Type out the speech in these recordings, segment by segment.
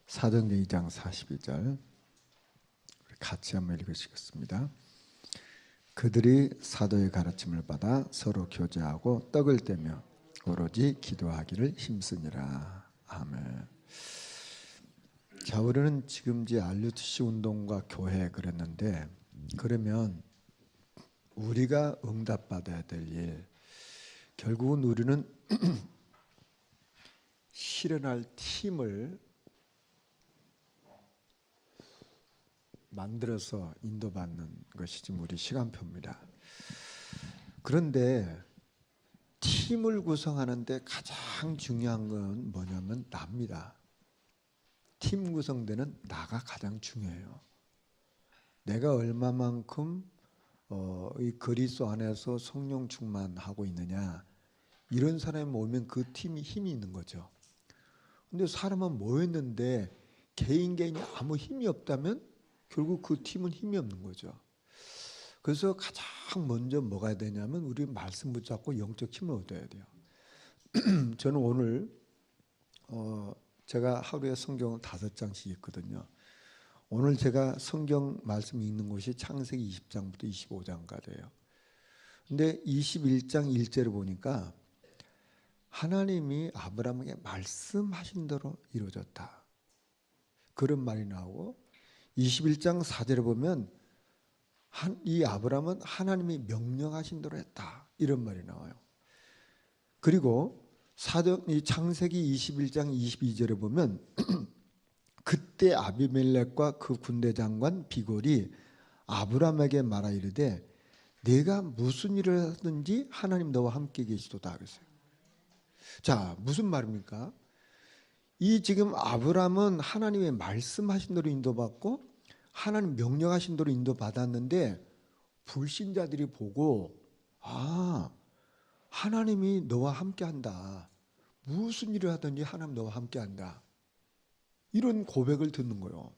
사도행전 2장 42절 같이 한번 읽으시겠습니다. 그들이 사도의 가르침을 받아 서로 교제하고 떡을 떼며 오로지 기도하기를 힘쓰니라. 아멘. 자, 우리는 지금 이제 RUTC 운동과 교회 그랬는데, 그러면 우리가 응답받아야 될 일, 결국은 우리는 실현할 팀을 만들어서 인도받는 것이 지금 우리 시간표입니다. 그런데 팀을 구성하는데 가장 중요한 건 뭐냐면 나입니다. 팀 구성되는 나가 가장 중요해요. 내가 얼마만큼 이 그리스도 안에서 성령 충만하고 있느냐, 이런 사람이 모이면 그 팀이 힘이 있는 거죠. 근데 사람은 모였는데 개인이 아무 힘이 없다면 결국 그 팀은 힘이 없는 거죠. 그래서 가장 먼저 뭐가 해야 되냐면 우리 말씀 붙잡고 영적 힘을 얻어야 돼요. 저는 오늘 제가 하루에 성경을 5장씩 읽거든요. 오늘 제가 성경 말씀 읽는 곳이 창세기 20장부터 25장까지예요. 근데 21장 1절을 보니까 하나님이 아브라함에게 말씀하신 대로 이루어졌다, 그런 말이 나오고, 21장 4절에 보면 이 아브라함은 하나님이 명령하신 대로 했다, 이런 말이 나와요. 그리고 이 창세기 21장 22절에 보면 그때 아비멜렉과 그 군대 장관 비골이 아브라함에게 말하 이르되 내가 무슨 일을 하든지 하나님 너와 함께 계시도다 그랬어요. 자, 무슨 말입니까? 이 지금 아브라함은 하나님의 말씀하신 대로 인도받고 하나님 명령하신 대로 인도받았는데, 불신자들이 보고 하나님이 너와 함께한다, 무슨 일을 하든지 하나님 너와 함께한다, 이런 고백을 듣는 거예요.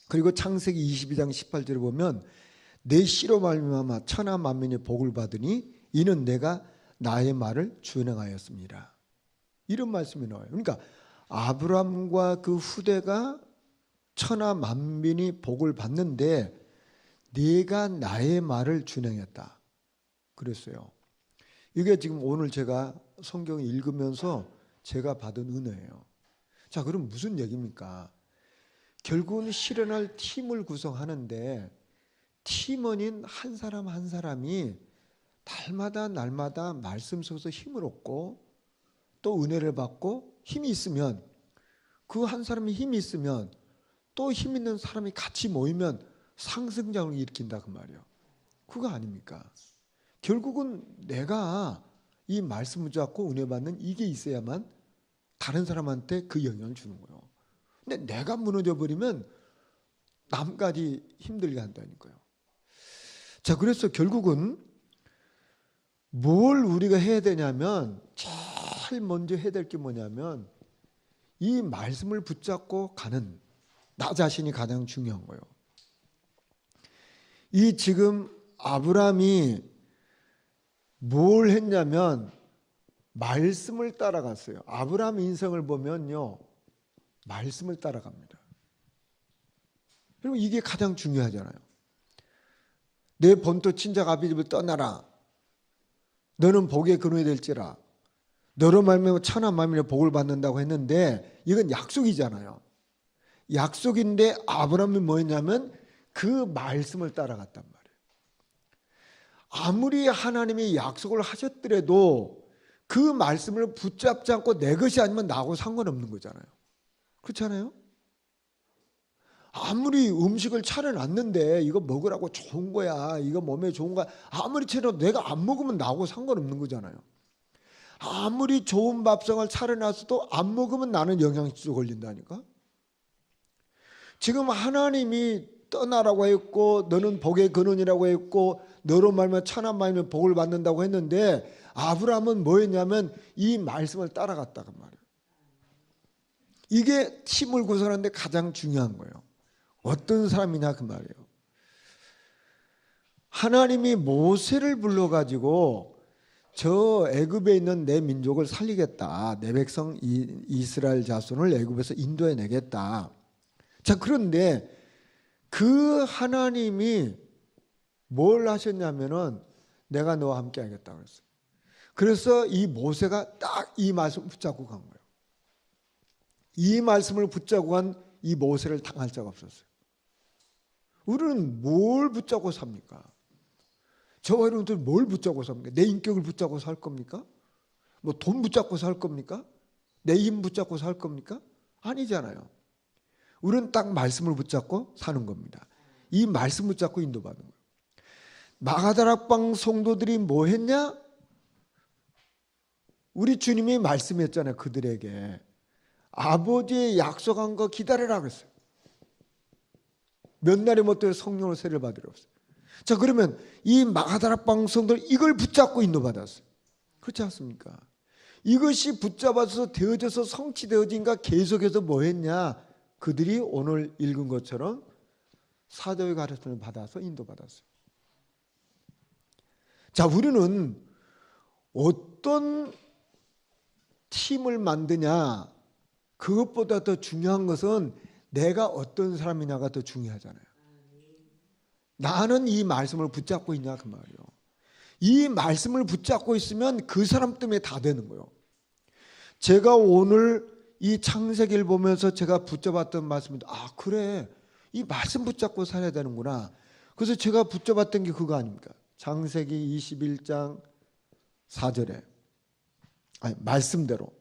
그리고 창세기 22장 18절에 보면 내 씨로 말미암아 천하 만민이 복을 받으니 이는 내가 나의 말을 준행하였습니다, 이런 말씀이 나와요. 그러니까 아브라함과 그 후대가 천하 만민이 복을 받는데 네가 나의 말을 준행했다 그랬어요. 이게 지금 오늘 제가 성경을 읽으면서 제가 받은 은혜예요. 자, 그럼 무슨 얘기입니까? 결국은 실현할 팀을 구성하는데 팀원인 한 사람 한 사람이 날마다 말씀 속에서 힘을 얻고 또 은혜를 받고 힘이 있으면, 그 한 사람이 힘이 있으면 또 힘 있는 사람이 같이 모이면 상승장을 일으킨다, 그 말이에요. 그거 아닙니까? 결국은 내가 이 말씀을 잡고 은혜 받는 이게 있어야만 다른 사람한테 그 영향을 주는 거예요. 근데 내가 무너져 버리면 남까지 힘들게 한다니까요. 자, 그래서 결국은 뭘 우리가 해야 되냐면, 제일 먼저 해야 될 게 뭐냐면 이 말씀을 붙잡고 가는 나 자신이 가장 중요한 거예요. 이 지금 아브라함이 뭘 했냐면 말씀을 따라갔어요. 아브라함 인생을 보면요, 말씀을 따라갑니다. 그리고 이게 가장 중요하잖아요. 내 본토 친작 아비집을 떠나라, 너는 복의 근원이 될지라, 너로 말미암아 천하 만민의 복을 받는다고 했는데 이건 약속이잖아요. 약속인데 아브라함이 뭐였냐면 그 말씀을 따라갔단 말이에요. 아무리 하나님이 약속을 하셨더라도 그 말씀을 붙잡지 않고 내 것이 아니면 나하고 상관없는 거잖아요. 그렇잖아요? 아무리 음식을 차려놨는데 이거 먹으라고 좋은 거야, 이거 몸에 좋은 거야, 아무리 차려도 내가 안 먹으면 나하고 상관없는 거잖아요. 아무리 좋은 밥상을 차려놨어도 안 먹으면 나는 영양실조 걸린다니까. 지금 하나님이 떠나라고 했고 너는 복의 근원이라고 했고 너로 말미암아 천하 만민의 복을 받는다고 했는데 아브라함은 뭐였냐면 이 말씀을 따라갔다고 말이에요. 이게 팀을 구성하는데 가장 중요한 거예요. 어떤 사람이냐 그 말이에요. 하나님이 모세를 불러가지고 저 애굽에 있는 내 민족을 살리겠다. 내 백성 이스라엘 자손을 애굽에서 인도해 내겠다. 자, 그런데 그 하나님이 뭘 하셨냐면은 내가 너와 함께 하겠다 그랬어요. 그래서 이 모세가 딱 이 말씀을 붙잡고 간 거예요. 이 말씀을 붙잡고 간 이 모세를 당할 자가 없었어요. 우리는 뭘 붙잡고 삽니까? 저와 여러분들 뭘 붙잡고 삽니까? 내 인격을 붙잡고 살 겁니까? 뭐 돈 붙잡고 살 겁니까? 내 힘 붙잡고 살 겁니까? 아니잖아요. 우리는 딱 말씀을 붙잡고 사는 겁니다. 이 말씀 붙잡고 인도받는 거예요. 마가다락방 성도들이 뭐 했냐? 우리 주님이 말씀했잖아요. 그들에게 아버지의 약속한 거 기다려라 그랬어요. 몇 날이 못 되어 성령을 세례를 받으려 했어요. 자, 그러면 이 마가다락방 성도들 이걸 붙잡고 인도받았어요. 그렇지 않습니까? 이것이 붙잡아서 되어져서 성취되어진가 계속해서 뭐 했냐? 그들이 오늘 읽은 것처럼 사도의 가르침을 받아서 인도받았어요. 자, 우리는 어떤 팀을 만드냐, 그것보다 더 중요한 것은 내가 어떤 사람이냐가 더 중요하잖아요. 나는 이 말씀을 붙잡고 있냐 그 말이에요. 이 말씀을 붙잡고 있으면 그 사람 때문에 다 되는 거예요. 제가 오늘 이 창세기를 보면서 제가 붙잡았던 말씀인데, 아 그래, 이 말씀 붙잡고 살아야 되는구나. 그래서 제가 붙잡았던 게 그거 아닙니까? 창세기 21장 4절에 말씀대로,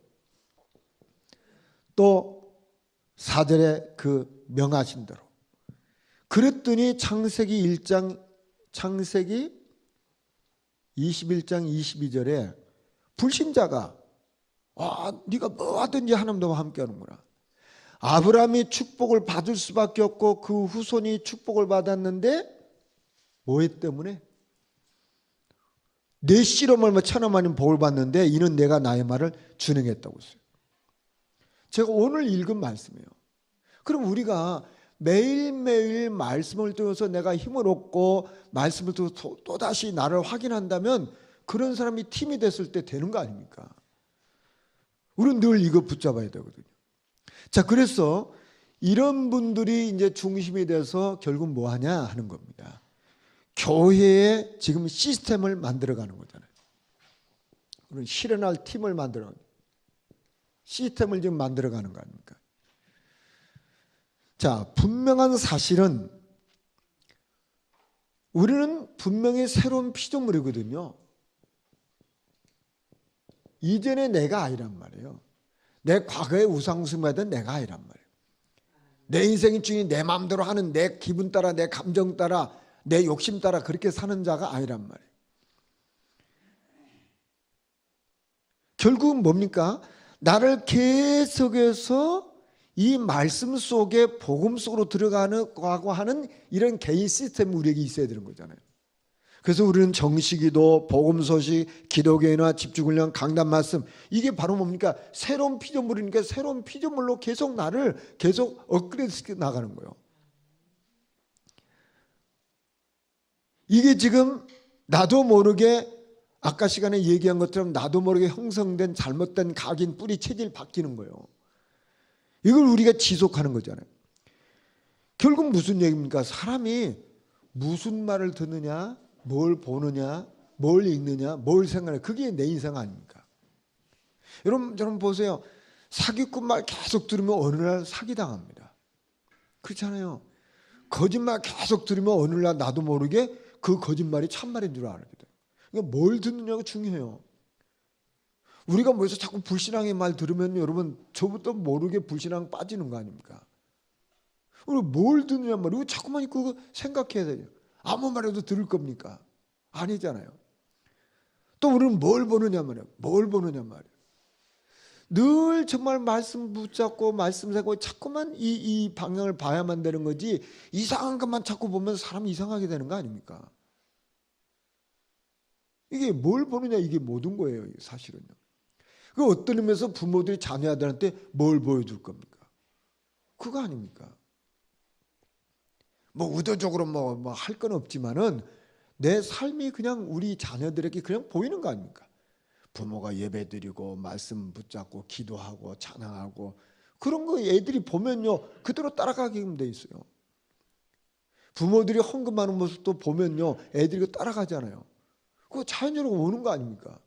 또 4절에 그 명하신 대로. 그랬더니 창세기 21장 22절에 불신자가 네가 뭐 하든지 하나님 너와 함께 하는구나. 아브라함이 축복을 받을 수밖에 없고 그 후손이 축복을 받았는데 뭐 때문에? 내 씨름을 천하만인 복을 받는데 이는 내가 나의 말을 준행했다고 했어요. 제가 오늘 읽은 말씀이에요. 그럼 우리가 매일매일 말씀을 통해서 내가 힘을 얻고 말씀을 통해서 또다시 나를 확인한다면 그런 사람이 팀이 됐을 때 되는 거 아닙니까? 우리는 늘 이거 붙잡아야 되거든요. 자, 그래서 이런 분들이 이제 중심이 돼서 결국 뭐 하냐 하는 겁니다. 교회에 지금 시스템을 만들어가는 거잖아요. 우리는 실현할 팀을 만들어가는 거예요. 시스템을 지금 만들어가는 거 아닙니까? 자, 분명한 사실은 우리는 분명히 새로운 피조물이거든요. 이전에 내가 아니란 말이에요. 내 과거의 우상숭배하던 내가 아니란 말이에요. 내 인생의 주인이 내 마음대로 하는, 내 기분 따라, 내 감정 따라, 내 욕심 따라 그렇게 사는 자가 아니란 말이에요. 결국은 뭡니까? 나를 계속해서 이 말씀 속에 복음 속으로 들어가고 하는 이런 개인 시스템이 우리에게 있어야 되는 거잖아요. 그래서 우리는 정식기도, 복음소식, 기도교회나 집중훈련, 강단 말씀, 이게 바로 뭡니까? 새로운 피조물이니까 새로운 피조물로 계속 나를 계속 업그레이드 시켜 나가는 거예요. 이게 지금 나도 모르게 아까 시간에 얘기한 것처럼 나도 모르게 형성된 잘못된 각인, 뿌리, 체질 바뀌는 거예요. 이걸 우리가 지속하는 거잖아요. 결국 무슨 얘기입니까? 사람이 무슨 말을 듣느냐, 뭘 보느냐, 뭘 읽느냐, 뭘 생각하느냐, 그게 내 인생 아닙니까? 여러분 보세요. 사기꾼 말 계속 들으면 어느 날 사기당합니다. 그렇잖아요. 거짓말 계속 들으면 어느 날 나도 모르게 그 거짓말이 참말인 줄 알게 돼요. 그러니까 뭘 듣느냐가 중요해요. 우리가 뭐해서 자꾸 불신앙의 말 들으면 여러분 저부터 모르게 불신앙 빠지는 거 아닙니까? 우리 뭘 듣느냐 말이에요. 자꾸만 그거 생각해야 돼요. 아무 말해도 들을 겁니까? 아니잖아요. 또 우리는 뭘 보느냐 말이에요. 뭘 보느냐 말이에요. 늘 정말 말씀 붙잡고 말씀 생각하고 자꾸만 이 방향을 봐야만 되는 거지, 이상한 것만 자꾸 보면 사람이 이상하게 되는 거 아닙니까? 이게 뭘 보느냐, 이게 모든 거예요. 사실은요. 그 어떤 의미에서 부모들이 자녀들한테 뭘 보여줄 겁니까? 그거 아닙니까? 뭐 의도적으로 뭐 할 건 없지만은 내 삶이 그냥 우리 자녀들에게 그냥 보이는 거 아닙니까? 부모가 예배드리고 말씀 붙잡고 기도하고 찬양하고 그런 거 애들이 보면요 그대로 따라가게끔 돼 있어요. 부모들이 헌금하는 모습도 보면요 애들이 따라가잖아요. 그거 자연적으로 오는 거 아닙니까?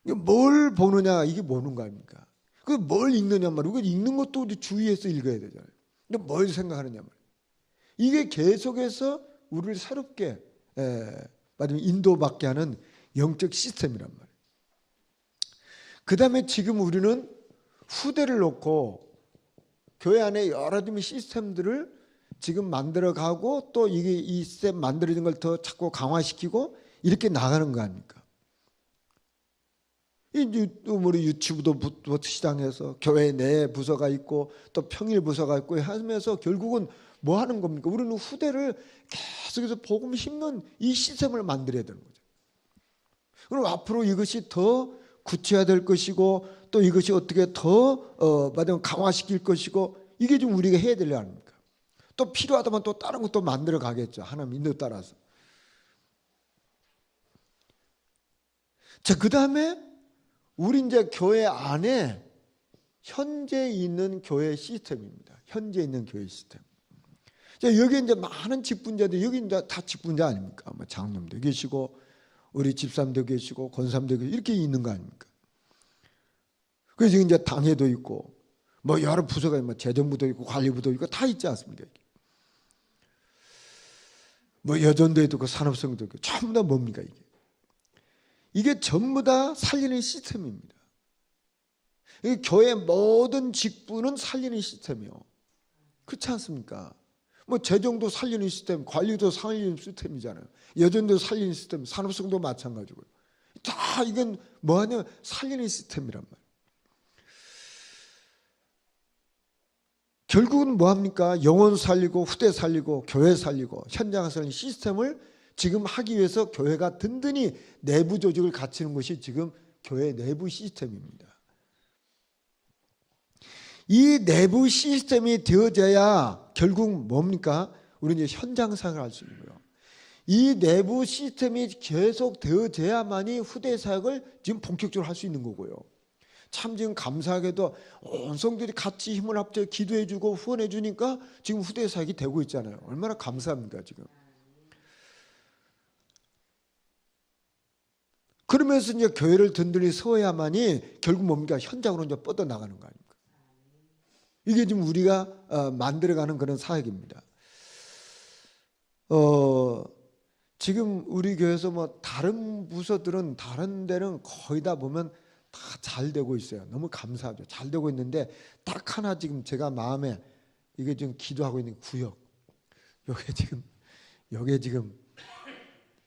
뭘 보느냐 이게 뭐는 거 아닙니까? 그 뭘 읽느냐 말이에요. 그 읽는 것도 우리 주의해서 읽어야 되잖아요. 근데 뭘 생각하느냐 말이에요. 이게 계속해서 우리를 새롭게 말하면 인도받게 하는 영적 시스템이란 말이에요. 그 다음에 지금 우리는 후대를 놓고 교회 안에 여러 가지 시스템들을 지금 만들어가고 또 이게 이 시스템 만들어진 걸 더 자꾸 강화시키고 이렇게 나가는 거 아닙니까? 우리 유치부도 시장에서 교회 내 부서가 있고 또 평일 부서가 있고 하면서 결국은 뭐 하는 겁니까? 우리는 후대를 계속해서 복음 심는 이 시스템을 만들어야 되는 거죠. 그럼 앞으로 이것이 더 구체화될 것이고 또 이것이 어떻게 더 말하면 강화시킬 것이고 이게 좀 우리가 해야 될 일 아닙니까? 또 필요하다면 또 다른 것도 만들어 가겠죠. 하나님 인도 따라서. 자, 그 다음에 우리 이제 교회 안에 현재 있는 교회 시스템입니다. 현재 있는 교회 시스템. 자, 여기 이제 많은 직분자들, 여기 이제 다 직분자 아닙니까? 뭐 장로님도 계시고, 우리 집사님도 계시고, 권사님도 계시고, 이렇게 있는 거 아닙니까? 그래서 이제 당회도 있고, 뭐 여러 부서가 뭐 재정부도 있고, 관리부도 있고, 다 있지 않습니까? 뭐 여전도에도 있고, 산업성도 있고, 전부 다 뭡니까, 이게? 이게 전부 다 살리는 시스템입니다. 교회 모든 직분은 살리는 시스템이요. 그렇지 않습니까? 뭐 재정도 살리는 시스템, 관리도 살리는 시스템이잖아요. 여전도 살리는 시스템, 산업성도 마찬가지고요. 다 이건 뭐하냐 살리는 시스템이란 말이에요. 결국은 뭐합니까? 영혼 살리고 후대 살리고 교회 살리고 현장 살리는 시스템을 지금 하기 위해서 교회가 든든히 내부 조직을 갖추는 것이 지금 교회 내부 시스템입니다. 이 내부 시스템이 되어져야 결국 뭡니까? 우리는 이제 현장 사역을 할 수 있는 거예요. 이 내부 시스템이 계속 되어져야만이 후대 사역을 지금 본격적으로 할 수 있는 거고요. 참 지금 감사하게도 온 성들이 같이 힘을 합쳐 기도해주고 후원해주니까 지금 후대 사역이 되고 있잖아요. 얼마나 감사합니까 지금. 그러면서 이제 교회를 든든히 세워야만이 결국 뭡니까? 현장으로 이제 뻗어나가는 거 아닙니까? 이게 지금 우리가 만들어가는 그런 사역입니다. 지금 우리 교회에서 뭐 다른 부서들은 다른 데는 거의 다 보면 다 잘 되고 있어요. 너무 감사하죠. 잘 되고 있는데 딱 하나 지금 제가 마음에 이게 지금 기도하고 있는 구역. 요게 지금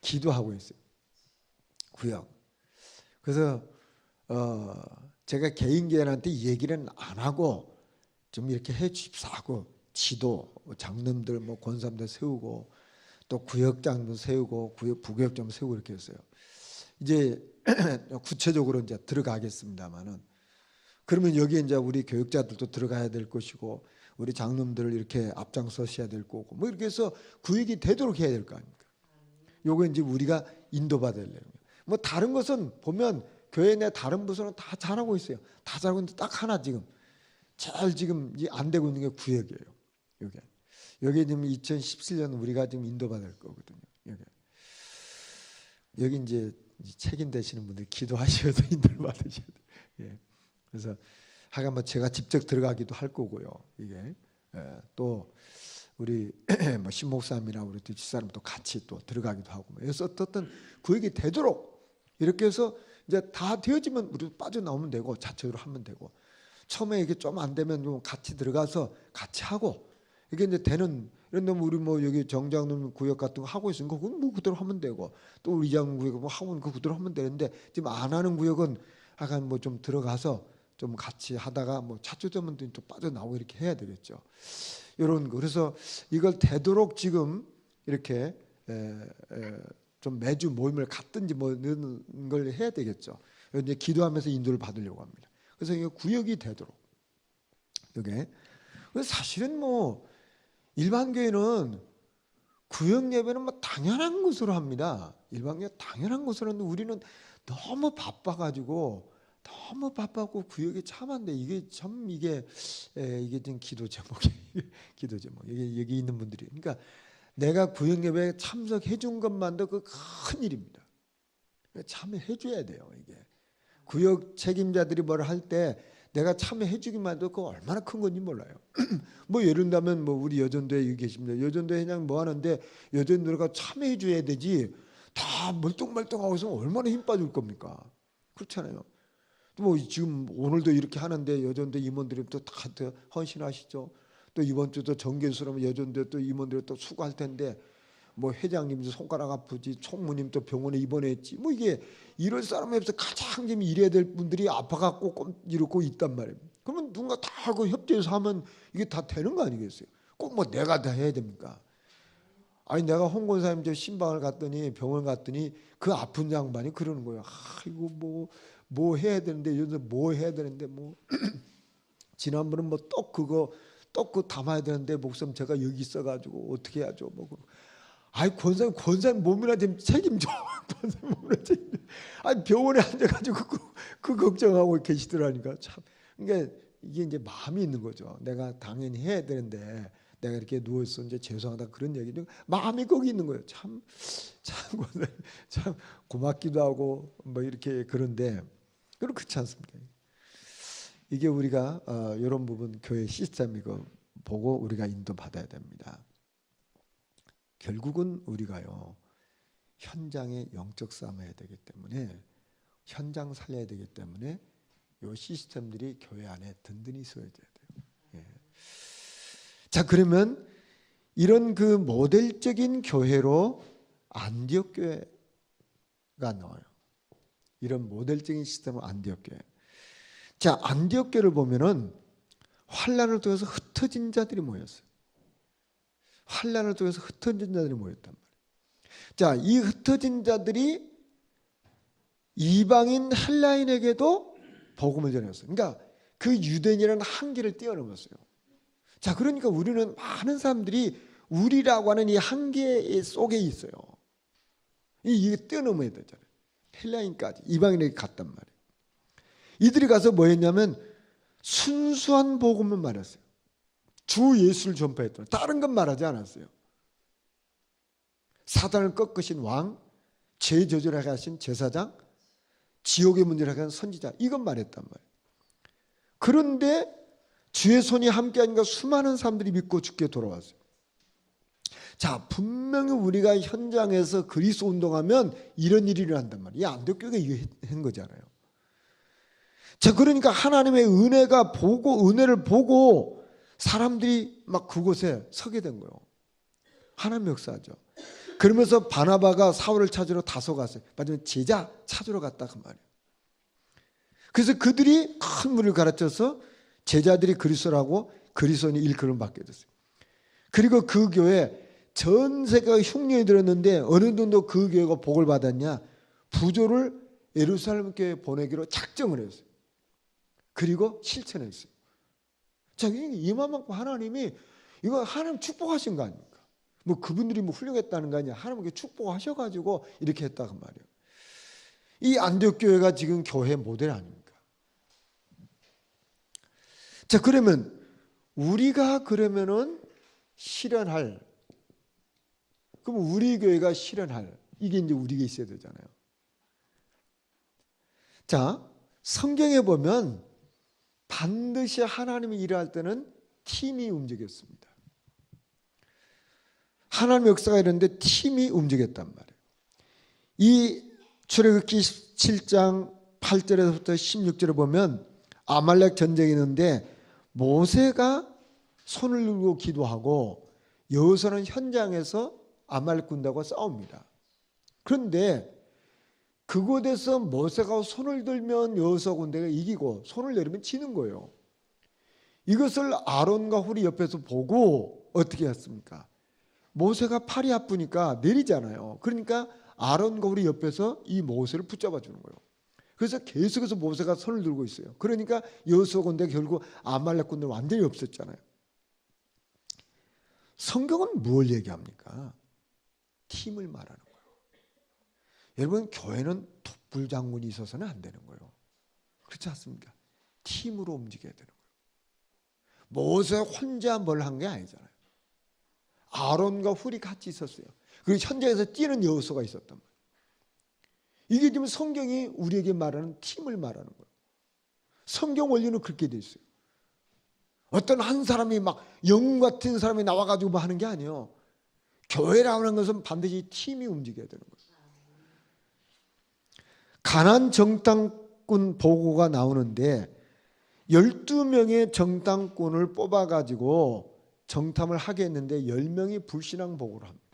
기도하고 있어요. 구역. 그래서 제가 개인계한테 얘기는 안 하고 좀 이렇게 해 주십사 하고 지도 장로님들 뭐 권사님들 세우고 또 구역장도 세우고 부구역장 세우고 이렇게 했어요. 이제 구체적으로 이제 들어가겠습니다만은 그러면 여기에 이제 우리 교육자들도 들어가야 될 것이고 우리 장로님들을 이렇게 앞장서셔야 될 거고 뭐 이렇게 해서 구역이 되도록 해야 될 거 아닙니까? 요거 이제 우리가 인도받아야 돼요. 뭐 다른 것은 보면 교회 내 다른 부서는 다 잘하고 있어요. 다 잘하고 있는데 딱 하나 지금 잘 지금 안 되고 있는 게 구역이에요. 여기 지금 2017년 우리가 지금 인도받을 거거든요. 여기 이제 책임되시는 분들 기도하셔서 인도를 받으셔야 돼요. 예. 그래서 하여간 뭐 제가 직접 들어가기도 할 거고요. 이게 또 우리 뭐 신목사님이나 우리 집사람도 같이 또 들어가기도 하고 그래서 어떤 구역이 되도록 이렇게 해서 이제 다 되어지면 우리도 빠져나오면 되고 자체적으로 하면 되고 처음에 이게 좀 안 되면 좀 같이 들어가서 같이 하고 이게 이제 되는 이런 놈 우리 뭐 여기 정장놈 구역 같은 거 하고 있으니까 그건 뭐 그대로 하면 되고 또 우리 장 구역 뭐 하고 있는 거 그대로 하면 되는데 지금 안 하는 구역은 약간 뭐 좀 들어가서 좀 같이 하다가 뭐 차초되면 또 빠져나오고 이렇게 해야 되겠죠. 이런 거 그래서 이걸 되도록 지금 이렇게 좀 매주 모임을 갖든지 뭐 이런 걸 해야 되겠죠. 이제 기도하면서 인도를 받으려고 합니다. 그래서 이게 구역이 되도록 이게 사실은 뭐 일반 교회는 구역 예배는 뭐 당연한 것으로 합니다. 일방적으로 당연한 것으로는 우리는 너무 바빠가지고 너무 바빠고 구역이 참한데 이게 참 이게 좀 기도 제목이 기도 제목 여기 있는 분들이 그러니까 내가 구역 예배에 참석해 준 것만도 그 큰 일입니다. 참여해 줘야 돼요. 이게 구역 책임자들이 뭘 할 때 내가 참여해 주기만 해도 그 얼마나 큰 건지 몰라요. 뭐 예를 들면 뭐 우리 여전도에 여기 계십니다. 여전도에 그냥 뭐 하는데 여전도가 참여해 줘야 되지 다 멀뚱멀뚱하고 있으면 얼마나 힘 빠질 겁니까? 그렇잖아요. 뭐 지금 오늘도 이렇게 하는데 여전도 임원들이 또 다 헌신하시죠. 또 이번 주도 정계수라면 여전도 또 임원들이 또 수고할 텐데 뭐 회장님도 손가락 아프지 총무님 또 병원에 입원했지 뭐 이게 이럴 사람에 없어 가장 좀 일해야 될 분들이 아파갖고 꼭 이러고 있단 말이에요. 그러면 누군가 다 하고 협조해서 하면 이게 다 되는 거 아니겠어요? 꼭 뭐 내가 다 해야 됩니까? 아니 내가 홍권사님 저 신방을 갔더니 병원 갔더니 그 아픈 양반이 그러는 거예요. 이거 뭐 해야 되는데 요즘 뭐 해야 되는데 뭐 지난번은 뭐 떡 그거 담아야 되는데 목사님 제가 여기 있어가지고 어떻게 해야죠? 뭐 아이 권사님 몸이나 좀 책임져. 권사님 몸이나 책임져. 아니 병원에 앉아가지고 그 걱정하고 계시더라니까 참. 그러니까 이게 이제 마음이 있는 거죠. 내가 당연히 해야 되는데 내가 이렇게 누워있어 이제 죄송하다 그런 얘기는 마음이 거기 있는 거예요. 참 권사님 참 고맙기도 하고 뭐 이렇게 그런데 그렇지 않습니다. 이게 우리가 이런 부분 교회 시스템이고 보고 우리가 인도받아야 됩니다. 결국은 우리가요 현장에 영적 싸움을 해야 되기 때문에 현장 살려야 되기 때문에 이 시스템들이 교회 안에 든든히 있어야 돼요. 예. 자 그러면 이런 그 모델적인 교회로 안디옥 교회가 나와요. 이런 모델적인 시스템은 안디옥 교회. 자 안디옥 교회를 보면은 환란을 통해서 흩어진 자들이 모였어요. 환란을 통해서 흩어진 자들이 모였단 말이에요. 자, 이 흩어진 자들이 이방인 헬라인에게도 복음을 전했어요. 그러니까 그 유대인이라는 한계를 뛰어넘었어요. 자, 그러니까 우리는 많은 사람들이 우리라고 하는 이 한계 속에 있어요. 이게 뛰어넘어야 되잖아요. 헬라인까지 이방인에게 갔단 말이에요. 이들이 가서 뭐 했냐면 순수한 복음을 말했어요. 주 예수를 전파했던 다른 건 말하지 않았어요. 사단을 꺾으신 왕, 죄 저질하게 하신 제사장, 지옥의 문제를 하게 한 선지자 이건 말했단 말이에요. 그런데 주의 손이 함께하니까 수많은 사람들이 믿고 죽게 돌아왔어요. 자 분명히 우리가 현장에서 그리스도 운동하면 이런 일이 일어난단 말이에요. 이 안디옥 교회가 이거 한 거잖아요. 자 그러니까 하나님의 은혜를 보고 사람들이 막 그곳에 서게 된 거예요. 하나님의 역사죠. 그러면서 바나바가 사울을 찾으러 다소 갔어요. 마지막에 제자 찾으러 갔다 그 말이에요. 그래서 그들이 큰 물을 가르쳐서 제자들이 그리스도라고 그리스도인이 일컬음을 받게 됐어요. 그리고 그 교회 전 세계가 흉년이 들었는데 어느 정도 그 교회가 복을 받았냐? 부조를 예루살렘 교회에 보내기로 작정을 했어요. 그리고 실천했어요. 자, 이만큼 하나님이 이거 하나님 축복하신 거 아닙니까? 뭐 그분들이 뭐 훌륭했다는 거 아니야? 하나님께 축복하셔가지고 이렇게 했다고 말이에요. 이 안디옥 교회가 지금 교회 모델 아닙니까? 자, 그러면 우리가 그러면은 실현할 그럼 우리 교회가 실현할 이게 이제 우리가 있어야 되잖아요. 자, 성경에 보면 반드시 하나님이 일할 때는 팀이 움직였습니다. 하나님의 역사가 이랬는데 팀이 움직였단 말이에요. 이 출애굽기 17장 8절에서부터 16절에 보면 아말렉 전쟁이 있는데 모세가 손을 들고 기도하고 여호수아는 현장에서 아말렉 군대하고 싸웁니다. 그런데 그곳에서 모세가 손을 들면 여호수아 군대가 이기고 손을 내리면 지는 거예요. 이것을 아론과 훌이 옆에서 보고 어떻게 했습니까? 모세가 팔이 아프니까 내리잖아요. 그러니까 아론과 훌이 옆에서 이 모세를 붙잡아 주는 거예요. 그래서 계속해서 모세가 손을 들고 있어요. 그러니까 여호수아 군대가 결국 아말렉 군대는 완전히 없었잖아요. 성경은 뭘 얘기합니까? 팀을 말하는 거예요. 여러분, 교회는 독불장군이 있어서는 안 되는 거예요. 그렇지 않습니까? 팀으로 움직여야 되는 거예요. 모세 혼자 뭘 한 게 아니잖아요. 아론과 훌이 같이 있었어요. 그리고 현장에서 뛰는 여호수아가 있었단 말이에요. 이게 지금 성경이 우리에게 말하는 팀을 말하는 거예요. 성경 원리는 그렇게 돼 있어요. 어떤 한 사람이 막 영웅 같은 사람이 나와가지고 뭐 하는 게 아니에요. 교회라는 것은 반드시 팀이 움직여야 되는 거예요. 가나안 정탐꾼 보고가 나오는데 12명의 정탐꾼을 뽑아가지고 정탐을 하게 했는데 10명이 불신앙 보고를 합니다.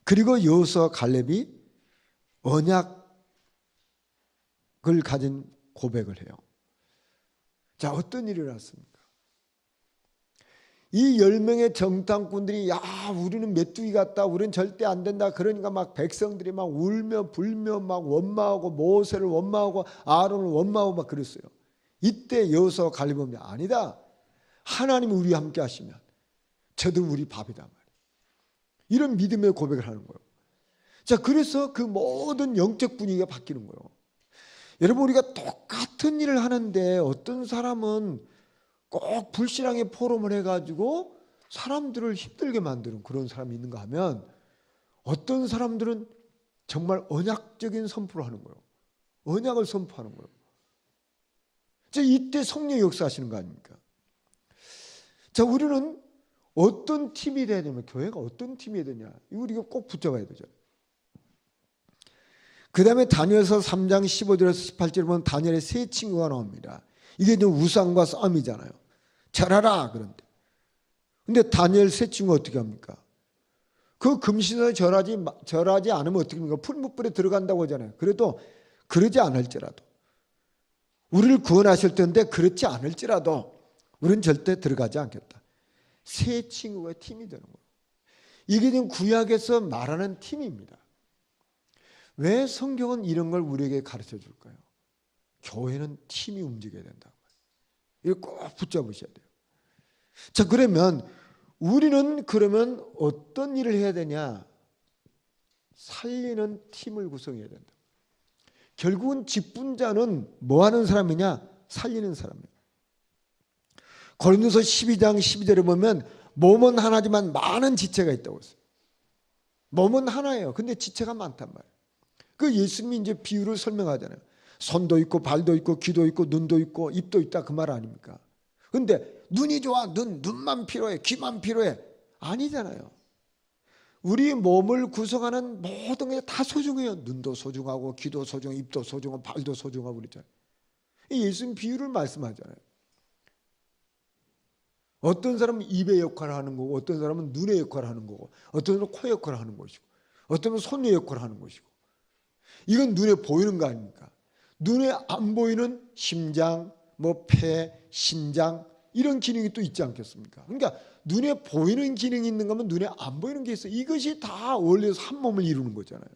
그리고 여호수아 갈렙이 언약을 가진 고백을 해요. 자, 어떤 일이 일어났습니까? 이 10명의 정탐꾼들이 야, 우리는 메뚜기 같다, 우리는 절대 안 된다, 그러니까 막 백성들이 막 울며 불며 막 원망하고 모세를 원망하고 아론을 원망하고 막 그랬어요. 이때 여호수아 갈렙이 아니다, 하나님이 우리와 함께 하시면 저도 우리 밥이다 말이에요. 이런 믿음의 고백을 하는 거예요. 자, 그래서 그 모든 영적 분위기가 바뀌는 거예요. 여러분, 우리가 똑같은 일을 하는데 어떤 사람은 꼭 불신앙의 포럼을 해가지고 사람들을 힘들게 만드는 그런 사람이 있는가 하면, 어떤 사람들은 정말 언약적인 선포를 하는 거예요. 언약을 선포하는 거예요. 자, 이때 성령이 역사하시는 거 아닙니까? 자, 우리는 어떤 팀이 돼야 되냐면, 교회가 어떤 팀이 돼야 되냐, 이거 우리가 꼭 붙잡아야 되죠. 그 다음에 다니엘서 3장 15절에서 18절에 보면 다니엘의 세 친구가 나옵니다. 이게 이제 우상과 싸움이잖아요. 절하라 그런데. 근데 다니엘 세 친구가 어떻게 합니까? 그 금신을 절하지 않으면 어떻게 합니까? 풀무불에 들어간다고 하잖아요. 그래도 그러지 않을지라도, 우리를 구원하실 텐데 그렇지 않을지라도 우리는 절대 들어가지 않겠다. 세 친구가 팀이 되는 거예요. 이게 지금 구약에서 말하는 팀입니다. 왜 성경은 이런 걸 우리에게 가르쳐 줄까요? 교회는 팀이 움직여야 된다고. 이거 꼭 붙잡으셔야 돼요. 자, 그러면 우리는 그러면 어떤 일을 해야 되냐? 살리는 팀을 구성해야 된다. 결국은 직분자는 뭐 하는 사람이냐? 살리는 사람이에요. 고린도서 12장 12절에 보면 몸은 하나지만 많은 지체가 있다고 했어요. 몸은 하나예요. 근데 지체가 많단 말이에요. 그 예수님이 이제 비유를 설명하잖아요. 손도 있고 발도 있고 귀도 있고 눈도 있고 입도 있다, 그 말 아닙니까? 근데 눈이 좋아, 눈만 필요해, 귀만 필요해, 아니잖아요. 우리 몸을 구성하는 모든 게 다 소중해요. 눈도 소중하고 귀도 소중하고 입도 소중하고 발도 소중하고 그랬잖아요. 예수님 비유를 말씀하잖아요. 어떤 사람은 입의 역할을 하는 거고, 어떤 사람은 눈의 역할을 하는 거고, 어떤 사람은 코 역할을 하는 것이고, 어떤 사람은 손의 역할을 하는 것이고. 이건 눈에 보이는 거 아닙니까? 눈에 안 보이는 심장, 뭐 폐, 신장, 이런 기능이 또 있지 않겠습니까? 그러니까 눈에 보이는 기능이 있는 거면 눈에 안 보이는 게 있어요. 이것이 다 어울려서 한 몸을 이루는 거잖아요.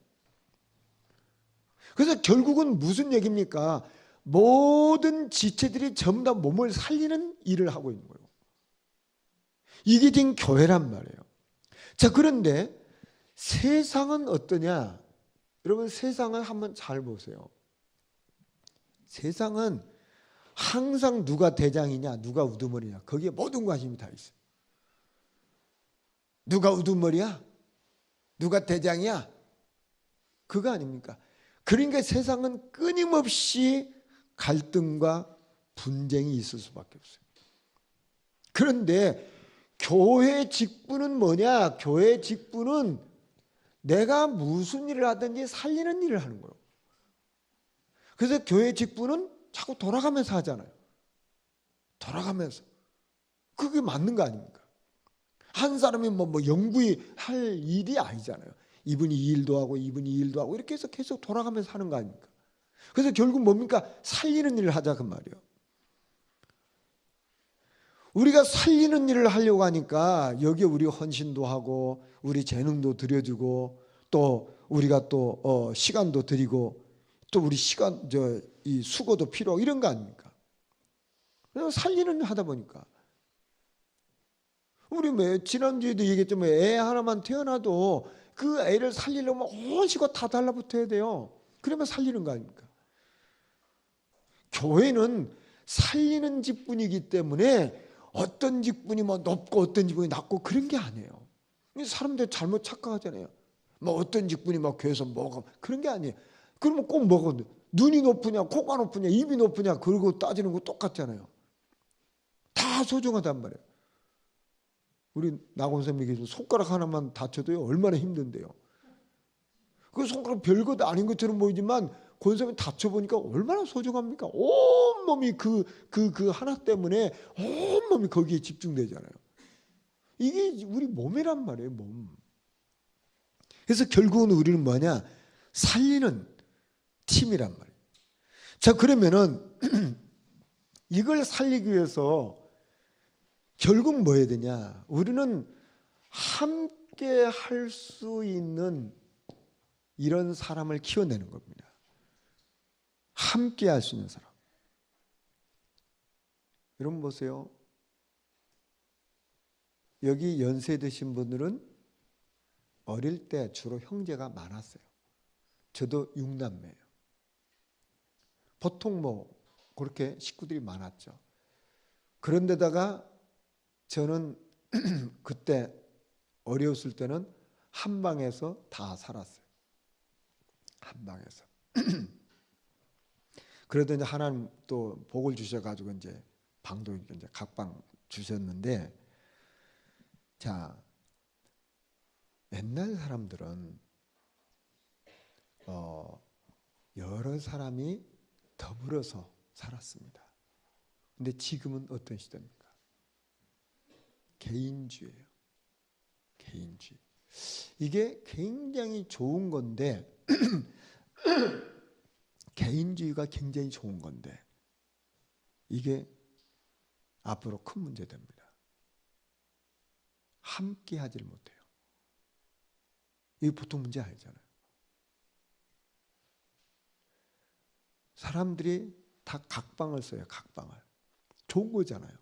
그래서 결국은 무슨 얘기입니까? 모든 지체들이 전부 다 몸을 살리는 일을 하고 있는 거예요. 이게 지금 교회란 말이에요. 자, 그런데 세상은 어떠냐? 여러분, 세상은 한번 잘 보세요. 세상은 항상 누가 대장이냐, 누가 우두머리냐, 거기에 모든 관심이 다 있어요. 누가 우두머리야? 누가 대장이야? 그거 아닙니까? 그러니까 세상은 끊임없이 갈등과 분쟁이 있을 수밖에 없어요. 그런데 교회 직분은 뭐냐? 교회 직분은 내가 무슨 일을 하든지 살리는 일을 하는 거예요. 그래서 교회 직분은 자꾸 돌아가면서 하잖아요. 돌아가면서. 그게 맞는 거 아닙니까? 한 사람이 뭐 영구히 할 일이 아니잖아요. 이분이 이 일도 하고 이분이 이 일도 하고 이렇게 해서 계속 돌아가면서 하는 거 아닙니까? 그래서 결국 뭡니까? 살리는 일을 하자, 그 말이에요. 우리가 살리는 일을 하려고 하니까 여기에 우리 헌신도 하고 우리 재능도 들여주고 또 우리가 또 시간도 드리고 또 우리 이 수고도 필요하고 이런 거 아닙니까? 그래서 살리는 일 하다 보니까 우리 지난주에도 얘기했지만 애 하나만 태어나도 그 애를 살리려면 온 식구 다 달라붙어야 돼요. 그러면 살리는 거 아닙니까? 교회는 살리는 직분이기 때문에 어떤 직분이 뭐 높고 어떤 직분이 낮고 그런 게 아니에요. 사람들 잘못 착각하잖아요. 뭐 어떤 직분이 막 교회에서 뭐가 그런 게 아니에요. 그러면 꼭 뭐가 눈이 높으냐, 코가 높으냐, 입이 높으냐 그러고 따지는 거 똑같잖아요. 다 소중하단 말이에요. 우리 나곤쌤에게 손가락 하나만 다쳐도요 얼마나 힘든데요. 그 손가락 별것 아닌 것처럼 보이지만 권쌤이 다쳐보니까 얼마나 소중합니까? 온몸이 그 하나 때문에 온몸이 거기에 집중되잖아요. 이게 우리 몸이란 말이에요, 몸. 그래서 결국은 우리는 뭐냐? 살리는 팀이란 말이에요. 자, 그러면은 이걸 살리기 위해서 결국 뭐 해야 되냐? 우리는 함께 할 수 있는 이런 사람을 키워내는 겁니다. 함께 할 수 있는 사람. 여러분 보세요. 여기 연세 드신 분들은 어릴 때 주로 형제가 많았어요. 저도 6남매예요. 보통 뭐 그렇게 식구들이 많았죠. 그런데다가 저는 그때 어려웠을 때는 한 방에서 다 살았어요. 한 방에서. 그래도 이제 하나님 또 복을 주셔가지고 이제 방도 이제 각방 주셨는데, 자, 옛날 사람들은 여러 사람이 더불어서 살았습니다. 근데 지금은 어떤 시대입니까? 개인주의예요. 개인주의. 이게 굉장히 좋은 건데 개인주의가 굉장히 좋은 건데 이게 앞으로 큰 문제됩니다. 함께 하지를 못해요. 이게 보통 문제 아니잖아요. 사람들이 다 각방을 써요. 각방을. 좋은 거잖아요.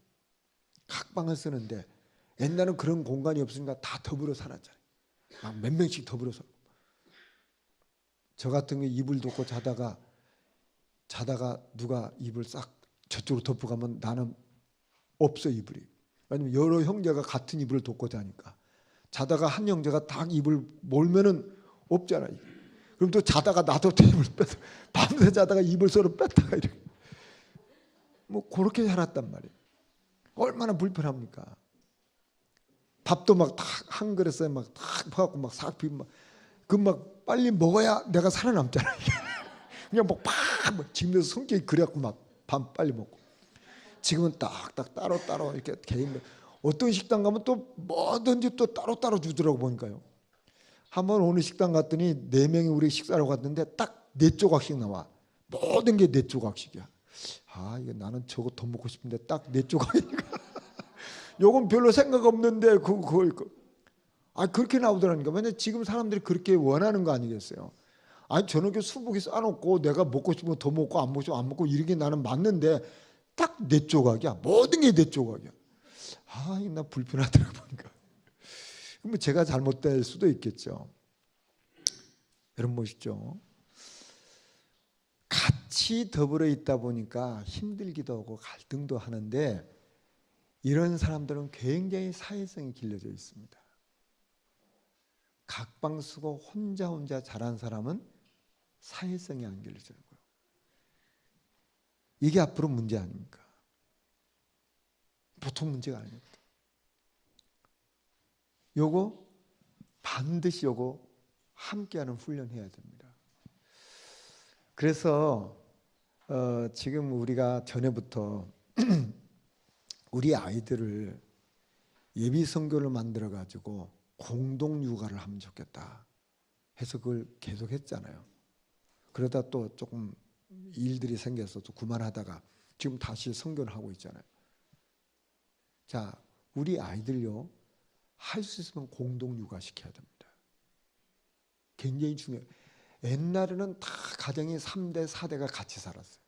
각방을 쓰는데 옛날은 그런 공간이 없으니까 다 더불어 살았잖아요. 막 몇 명씩 더불어 살고. 저 같은 게 이불 덮고 자다가 누가 이불 싹 저쪽으로 덮고 가면 나는 없어, 이불이. 왜냐면 여러 형제가 같은 이불을 덮고 자니까. 자다가 한 형제가 딱 이불 몰면은 없잖아요. 그럼 또 자다가 나도 또 이불 뺐어. 밤새 자다가 이불 서로 뺐다가 이렇게. 뭐 그렇게 살았단 말이에요. 얼마나 불편합니까? 밥도 막 탁 한 그릇에 막 탁 퍼갖고 막 싹 비면 막 빨리 먹어야 내가 살아남잖아. 그냥 막 지면서 성격이 그래갖고 막 밥 빨리 먹고. 지금은 딱딱 따로 이렇게 개인. 어떤 식당 가면 또 뭐든지 또 따로 주더라고 보니까요. 한번 어느 식당 갔더니 4명이 우리 식사를 갔는데 딱 4조각씩 나와. 모든 게 4조각씩이야. 아, 이거 나는 저거 더 먹고 싶은데 딱 4조각이니까. 요건 별로 생각 없는데 그렇게 나오더라니까. 왜냐면 지금 사람들이 그렇게 원하는 거 아니겠어요? 아니 저녁에 수북이 싸놓고 내가 먹고 싶으면 더 먹고 안 먹고 싶으면 안 먹고 이런 게 나는 맞는데 딱 4조각이야. 모든 게 4조각이야. 아, 나 불편하더라고 보니까. 그럼 제가 잘못될 수도 있겠죠. 여러분 보시죠. 같이 더불어 있다 보니까 힘들기도 하고 갈등도 하는데 이런 사람들은 굉장히 사회성이 길러져 있습니다. 각방 쓰고 혼자 잘한 사람은 사회성이 안 길러지는 거예요. 이게 앞으로 문제 아닙니까? 보통 문제가 아닙니다. 요거 반드시 요거 함께하는 훈련해야 됩니다. 그래서 지금 우리가 전에부터 우리 아이들을 예비 선교를 만들어 가지고 공동 육아를 하면 좋겠다 해서 그걸 계속 했잖아요. 그러다 또 조금 일들이 생겨서 또 그만하다가 지금 다시 선교를 하고 있잖아요. 자, 우리 아이들요 할 수 있으면 공동 육아 시켜야 됩니다. 굉장히 중요해요. 옛날에는 다 가정이 3대 4대가 같이 살았어요.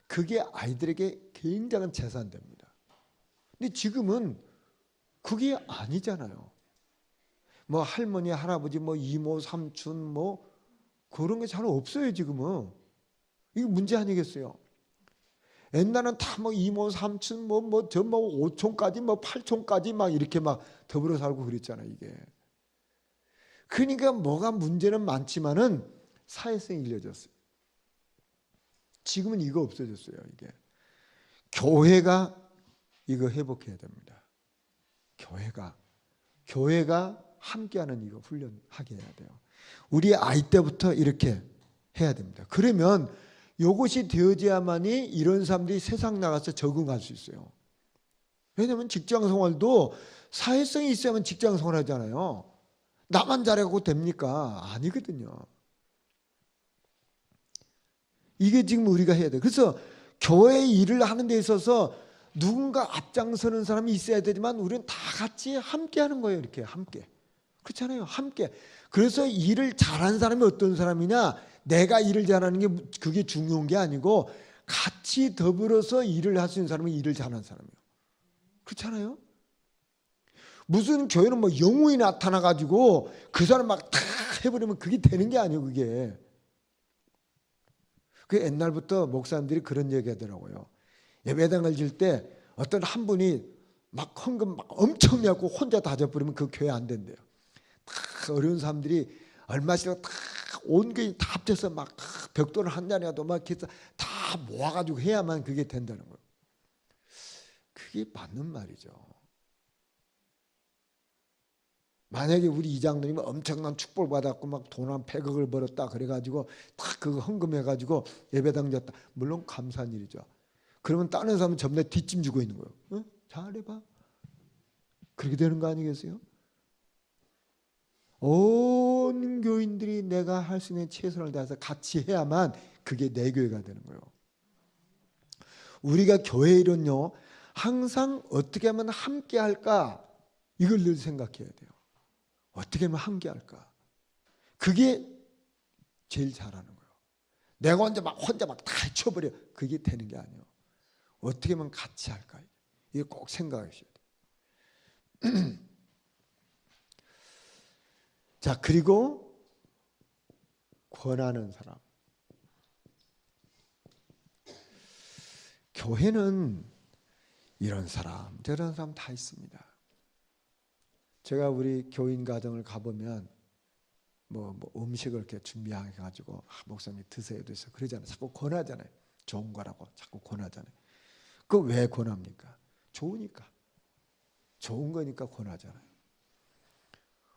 그게 아이들에게 굉장한 재산됩니다. 근데 지금은 그게 아니잖아요. 뭐 할머니, 할아버지, 뭐 이모, 삼촌, 뭐 그런 게 잘 없어요 지금은. 이게 문제 아니겠어요? 옛날은 다 뭐 이모, 삼촌, 저 오촌까지, 팔촌까지 막 이렇게 막 더불어 살고 그랬잖아요 이게. 그러니까 뭐가 문제는 많지만은 사회성이 일려졌어요. 지금은 이거 없어졌어요 이게. 교회가 이거 회복해야 됩니다. 교회가 함께하는 이거 훈련하게 해야 돼요. 우리 아이 때부터 이렇게 해야 됩니다. 그러면 이것이 되어져야만이 이런 사람들이 세상 나가서 적응할 수 있어요. 왜냐하면 직장 생활도 사회성이 있어야만 직장 생활 하잖아요. 나만 잘하고 됩니까? 아니거든요. 이게 지금 우리가 해야 돼요. 그래서 교회 일을 하는 데 있어서 누군가 앞장서는 사람이 있어야 되지만 우리는 다 같이 함께 하는 거예요. 이렇게 함께. 그렇잖아요. 함께. 그래서 일을 잘하는 사람이 어떤 사람이냐? 내가 일을 잘하는 게 그게 중요한 게 아니고 같이 더불어서 일을 할 수 있는 사람이 일을 잘하는 사람이에요. 그렇잖아요. 무슨 교회는 뭐 영웅이 나타나가지고 그 사람 막 다 해버리면 그게 되는 게 아니에요. 그게. 그 옛날부터 목사님들이 그런 얘기 하더라고요. 예배당을 질 때 어떤 한 분이 막 헌금 막 엄청 내고 혼자 다 져버리면 그 교회 안 된대요. 다 어려운 사람들이 얼마씩 다 온 교회 다 합쳐서 막 벽돌을 한 잔이라도 막 이렇게 해서 다 모아가지고 해야만 그게 된다는 거예요. 그게 맞는 말이죠. 만약에 우리 이장로님은 엄청난 축복을 받았고 막 돈 한 100억을 벌었다 그래가지고 딱 그거 헌금해가지고 예배당 졌다. 물론 감사한 일이죠. 그러면 다른 사람은 전부 다 뒷짐 주고 있는 거예요. 어? 잘해봐. 그렇게 되는 거 아니겠어요? 온 교인들이 내가 할 수 있는 최선을 다해서 같이 해야만 그게 내 교회가 되는 거예요. 우리가 교회 일은요 항상 어떻게 하면 함께 할까 이걸 늘 생각해야 돼요. 어떻게 하면 함께 할까? 그게 제일 잘하는 거예요. 내가 혼자 막 다 해쳐버려. 그게 되는 게 아니에요. 어떻게 하면 같이 할까? 이게 꼭 생각하셔야 돼요. 자, 그리고 권하는 사람. 교회는 이런 사람, 저런 사람 다 있습니다. 제가 우리 교인 가정을 가보면 뭐 음식을 이렇게 준비해가지고 목사님 드세요 그러잖아요. 자꾸 권하잖아요. 좋은 거라고 자꾸 권하잖아요. 그 왜 권합니까? 좋으니까. 좋은 거니까 권하잖아요.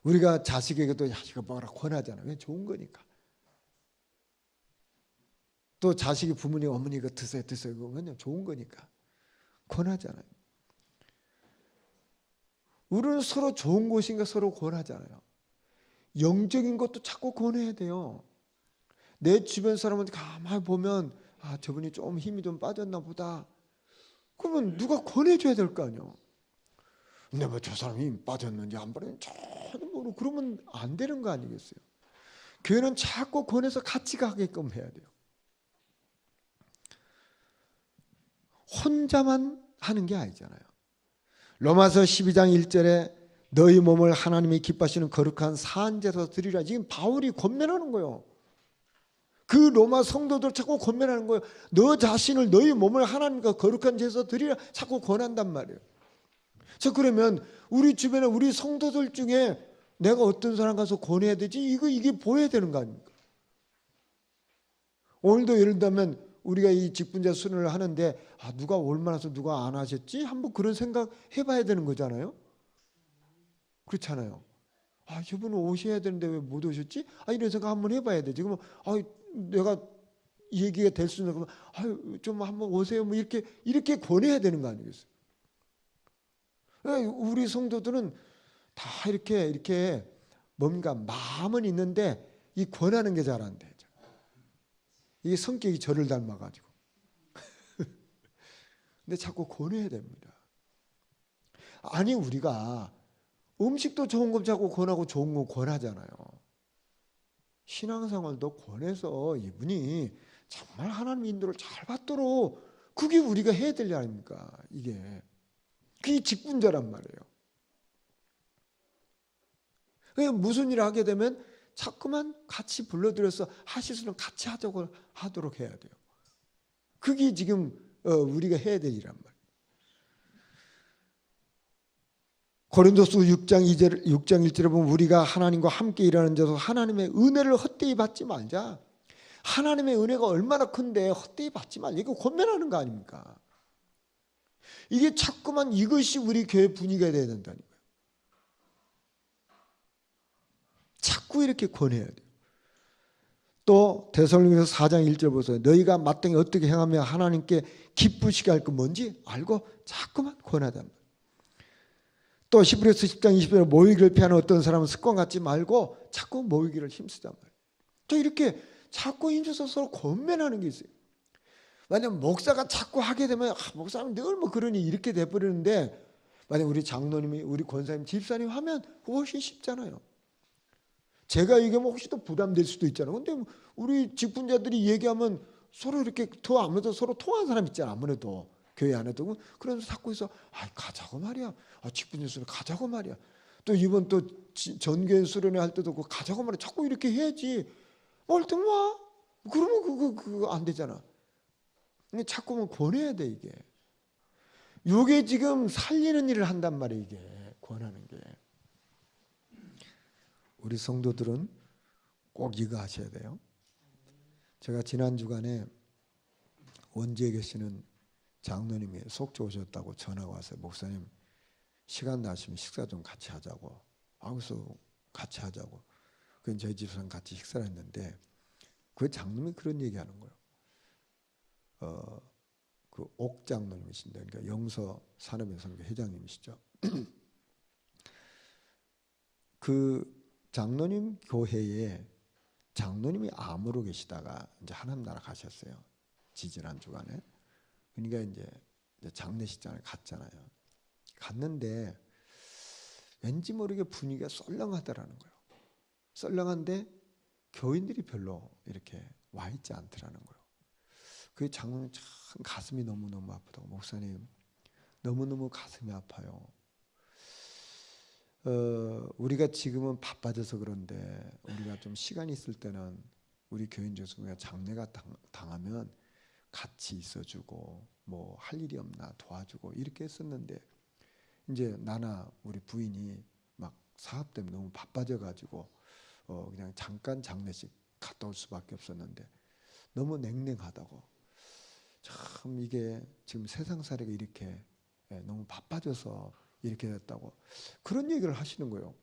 우리가 자식에게도 야 이거 먹으라 권하잖아요. 왜? 좋은 거니까. 또 자식이 부모님 어머니 이거 드세요 그러면 좋은 거니까 권하잖아요. 우리는 서로 좋은 것인가 서로 권하잖아요. 영적인 것도 자꾸 권해야 돼요. 내 주변 사람한테 가만히 보면 아 저분이 좀 힘이 좀 빠졌나 보다. 그러면 누가 권해줘야 될 거 아니에요. 근데 뭐 저 사람이 힘 빠졌는지 안 빠졌는지 전혀 모르고 그러면 안 되는 거 아니겠어요. 교회는 자꾸 권해서 같이 가게끔 해야 돼요. 혼자만 하는 게 아니잖아요. 로마서 12장 1절에 너희 몸을 하나님이 기뻐하시는 거룩한 산제로 드리라. 지금 바울이 권면하는 거예요. 그 로마 성도들 자꾸 권면하는 거예요. 너 자신을 너희 몸을 하나님과 거룩한 제사 드리라 자꾸 권한단 말이에요. 자 그러면 우리 주변에 우리 성도들 중에 내가 어떤 사람 가서 권해야 되지? 이게 보여야 되는 거 아닙니까? 오늘도 예를 들면 우리가 이 직분자 수련을 하는데 아 누가 얼마나 해서 누가 안 하셨지? 한번 그런 생각 해봐야 되는 거잖아요. 그렇잖아요. 아 저분은 오셔야 되는데 왜 못 오셨지? 아 이런 생각 한번 해봐야 돼. 지금 아 내가 얘기가 될 수 있는 거면 아좀 한번 오세요. 뭐 이렇게 권해야 되는 거 아니겠어요? 우리 성도들은 다 이렇게 뭔가 마음은 있는데 이 권하는 게 잘 안 돼. 이게 성격이 저를 닮아가지고. 근데 자꾸 권해야 됩니다. 아니 우리가 음식도 좋은 거 자꾸 권하고 좋은 거 권하잖아요. 신앙생활도 권해서 이분이 정말 하나님 인도를 잘 받도록 그게 우리가 해야 될 일 아닙니까? 이게 그게 직분자란 말이에요. 무슨 일을 하게 되면 자꾸만 같이 불러들여서 하실 수는 같이 하도록 해야 돼요. 그게 지금 우리가 해야 될 일이란 말이에요. 고린도서 6장 1절에 보면 우리가 하나님과 함께 일하는 자도 하나님의 은혜를 헛되이 받지 말자. 하나님의 은혜가 얼마나 큰데 헛되이 받지 말자. 이거 권면하는 거 아닙니까? 이게 자꾸만 이것이 우리 교회 분위기가 돼야 된다는 거예요. 자꾸 이렇게 권해야 돼요. 또 데살로니가서 4장 1절 보세요. 너희가 마땅히 어떻게 행하며 하나님께 기쁘시게 할 건 뭔지 알고 자꾸만 권하단 말이에요. 또 히브리서 10장 20절에 모이기를 피하는 어떤 사람은 습관 갖지 말고 자꾸 모이기를 힘쓰단 말이에요. 또 이렇게 자꾸 힘써서 서로 권면하는 게 있어요. 만약 목사가 자꾸 하게 되면 목사님 늘 뭐 그러니 이렇게 돼버리는데, 만약 우리 장로님이 우리 권사님 집사님 하면 훨씬 쉽잖아요. 제가 얘기하면 혹시 또 부담될 수도 있잖아요. 근데 우리 직분자들이 얘기하면 서로 이렇게 더 아무래도 서로 통하는 사람 있잖아. 아무래도 교회 안에도. 그래서 자꾸 해서 가자고 말이야. 직분자 수련 가자고 말이야. 또 이번 또 전교회 수련회 할 때도 가자고 말이야. 자꾸 이렇게 해야지. 얼른 와. 그러면 그거 안 되잖아. 근데 자꾸만 권해야 돼 이게. 이게 지금 살리는 일을 한단 말이에요. 이게 권하는 게. 우리 성도들은 꼭 이거 하셔야 돼요. 제가 지난 주간에 원주에 계시는 장로님이 속초 오셨다고 전화가 왔어요. 목사님 시간 나시면 식사 좀 같이 하자고. 그래서 같이 하자고. 그건 저희 집사람 같이 식사를 했는데 그 장로님이 그런 얘기하는 거예요. 그 옥장로님이신데, 그러니까 영서 산업연성교 회장님이시죠. 그 장로님 교회에 장로님이 암으로 계시다가 이제 하나님 나라 가셨어요. 지지난 주간에. 그러니까 이제 장례식장을 갔잖아요. 갔는데 왠지 모르게 분위기가 썰렁하더라는 거예요. 썰렁한데 교인들이 별로 이렇게 와 있지 않더라는 거예요. 그 장로님 참 가슴이 너무너무 아프다고. 목사님 너무너무 가슴이 아파요. 우리가 지금은 바빠져서 그런데 우리가 좀 시간이 있을 때는 우리 교인 중에서 우리가 장례가 당하면 같이 있어주고 뭐 할 일이 없나 도와주고 이렇게 했었는데, 이제 나나 우리 부인이 막 사업 때문에 너무 바빠져가지고 그냥 잠깐 장례식 갔다 올 수밖에 없었는데 너무 냉랭하다고. 참 이게 지금 세상 살이가 이렇게 너무 바빠져서 이렇게 됐다고 그런 얘기를 하시는 거예요.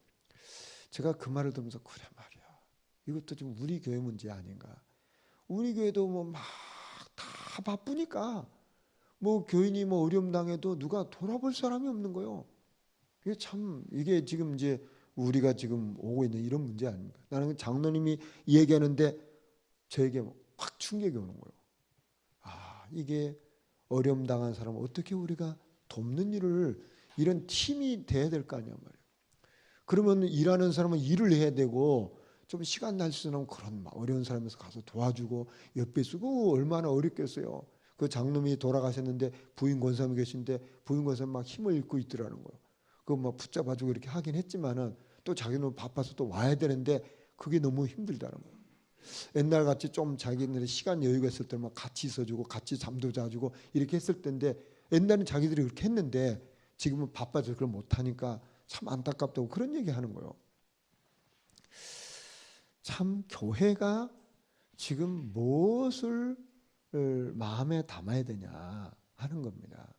제가 그 말을 들으면서 그래 말이야, 이것도 좀 우리 교회 문제 아닌가. 우리 교회도 뭐 막 다 바쁘니까 뭐 교인이 뭐 어려움 당해도 누가 돌아볼 사람이 없는 거예요. 이게 참 이게 지금 이제 우리가 지금 오고 있는 이런 문제 아닙니까? 나는 장로님이 얘기하는데 저에게 확 충격이 오는 거예요. 이게 어려움 당한 사람을 어떻게 우리가 돕는 일을, 이런 팀이 돼야 될 거 아니야 말이에요. 그러면 일하는 사람은 일을 해야 되고 좀 시간 날 수 있는 그런 어려운 사람에서 가서 도와주고 옆에 쓰고 얼마나 어렵겠어요. 그 장로님이 돌아가셨는데 부인 권사님이 계신데 부인 권사님 막 힘을 잃고 있더라는 거예요. 그거 막 붙잡아주고 이렇게 하긴 했지만은 또 자기는 바빠서 또 와야 되는데 그게 너무 힘들다는 거예요. 옛날 같이 좀 자기들이 시간 여유가 있을 때만 같이 있어주고 같이 잠도 자주고 이렇게 했을 때인데, 옛날엔 자기들이 그렇게 했는데 지금은 바빠서 그걸 못하니까 참 안타깝다고 그런 얘기하는 거예요. 참 교회가 지금 무엇을 마음에 담아야 되냐 하는 겁니다.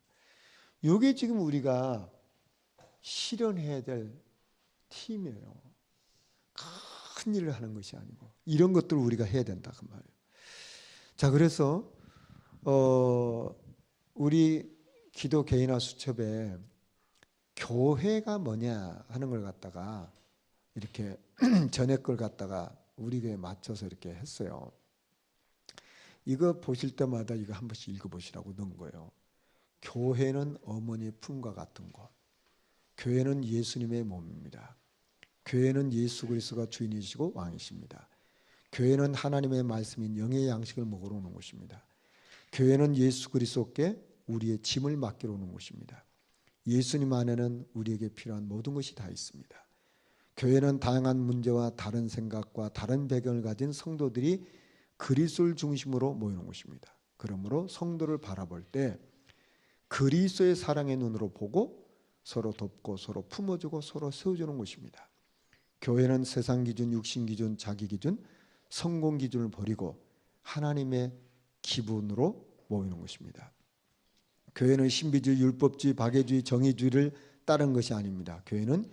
이게 지금 우리가 실현해야 될 팀이에요. 큰 일을 하는 것이 아니고 이런 것들을 우리가 해야 된다 그 말이에요. 자, 그래서 우리 기도 개인화 수첩에 교회가 뭐냐 하는 걸 갖다가 이렇게 전에 걸 갖다가 우리 교회에 맞춰서 이렇게 했어요. 이거 보실 때마다 이거 한 번씩 읽어보시라고 넣은 거예요. 교회는 어머니의 품과 같은 곳. 교회는 예수님의 몸입니다. 교회는 예수 그리스도가 주인이시고 왕이십니다. 교회는 하나님의 말씀인 영의 양식을 먹으러 오는 곳입니다. 교회는 예수 그리스도께 우리의 짐을 맡기러 오는 곳입니다. 예수님 안에는 우리에게 필요한 모든 것이 다 있습니다. 교회는 다양한 문제와 다른 생각과 다른 배경을 가진 성도들이 그리스도를 중심으로 모이는 곳입니다. 그러므로 성도를 바라볼 때 그리스도의 사랑의 눈으로 보고 서로 돕고 서로 품어주고 서로 세워주는 곳입니다. 교회는 세상 기준, 육신 기준, 자기 기준, 성공 기준을 버리고 하나님의 기분으로 모이는 것입니다. 교회는 신비주의, 율법주의, 박애주의, 정의주의를 따른 것이 아닙니다. 교회는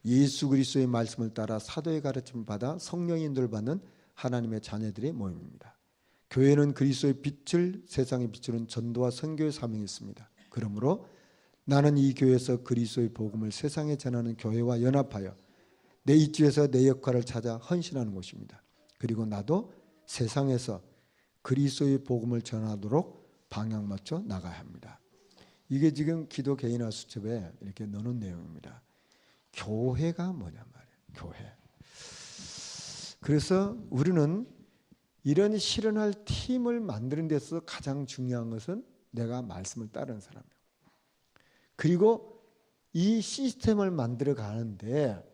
예수 그리스도의 말씀을 따라 사도의 가르침을 받아 성령의 인도를 받는 하나님의 자녀들의 모임입니다. 교회는 그리스도의 빛을 세상에 비추는 전도와 선교의 사명이 있습니다. 그러므로 나는 이 교회에서 그리스도의 복음을 세상에 전하는 교회와 연합하여 내 입지에서 내 역할을 찾아 헌신하는 것입니다. 그리고 나도 세상에서 그리스도의 복음을 전하도록 방향 맞춰 나가야 합니다. 이게 지금 기도 개인화 수첩에 이렇게 넣는 내용입니다. 교회가 뭐냐 말이에요. 교회. 그래서 우리는 이런 실현할 팀을 만드는 데서 가장 중요한 것은 내가 말씀을 따르는 사람이에요. 그리고 이 시스템을 만들어 가는데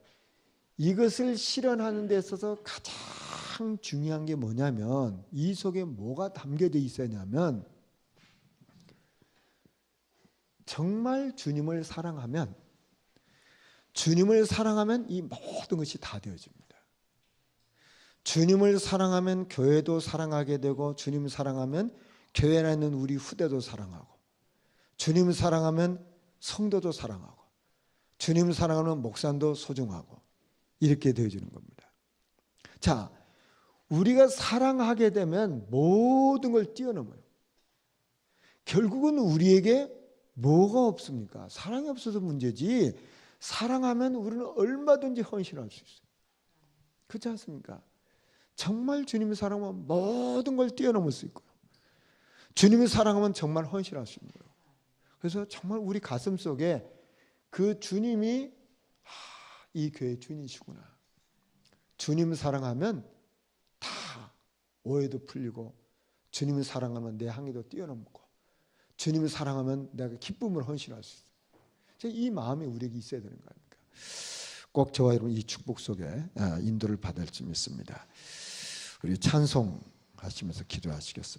이것을 실현하는 데 있어서 가장 중요한 게 뭐냐면 이 속에 뭐가 담겨져 있어야냐면 정말 주님을 사랑하면 이 모든 것이 다 되어집니다. 주님을 사랑하면 교회도 사랑하게 되고 주님을 사랑하면 교회 안에 있는 우리 후대도 사랑하고 주님을 사랑하면 성도도 사랑하고 주님을 사랑하는 목사도 소중하고 이렇게 되어지는 겁니다. 자, 우리가 사랑하게 되면 모든 걸 뛰어넘어요. 결국은 우리에게 뭐가 없습니까? 사랑이 없어서 문제지 사랑하면 우리는 얼마든지 헌신할 수 있어요. 그렇지 않습니까? 정말 주님을 사랑하면 모든 걸 뛰어넘을 수 있고요. 주님을 사랑하면 정말 헌신할 수 있는 거예요. 그래서 정말 우리 가슴 속에 그 주님이 이 교회 주인이시구나. 주님을 사랑하면 다 오해도 풀리고 주님을 사랑하면 내 항해도 뛰어넘고 주님을 사랑하면 내가 기쁨을 헌신할 수 있어요. 이 마음이 우리에게 있어야 되는 거 아닙니까? 꼭 저와 여러분 이 축복 속에 인도를 받을 줄 믿습니다. 우리 찬송하시면서 기도하시겠습니다.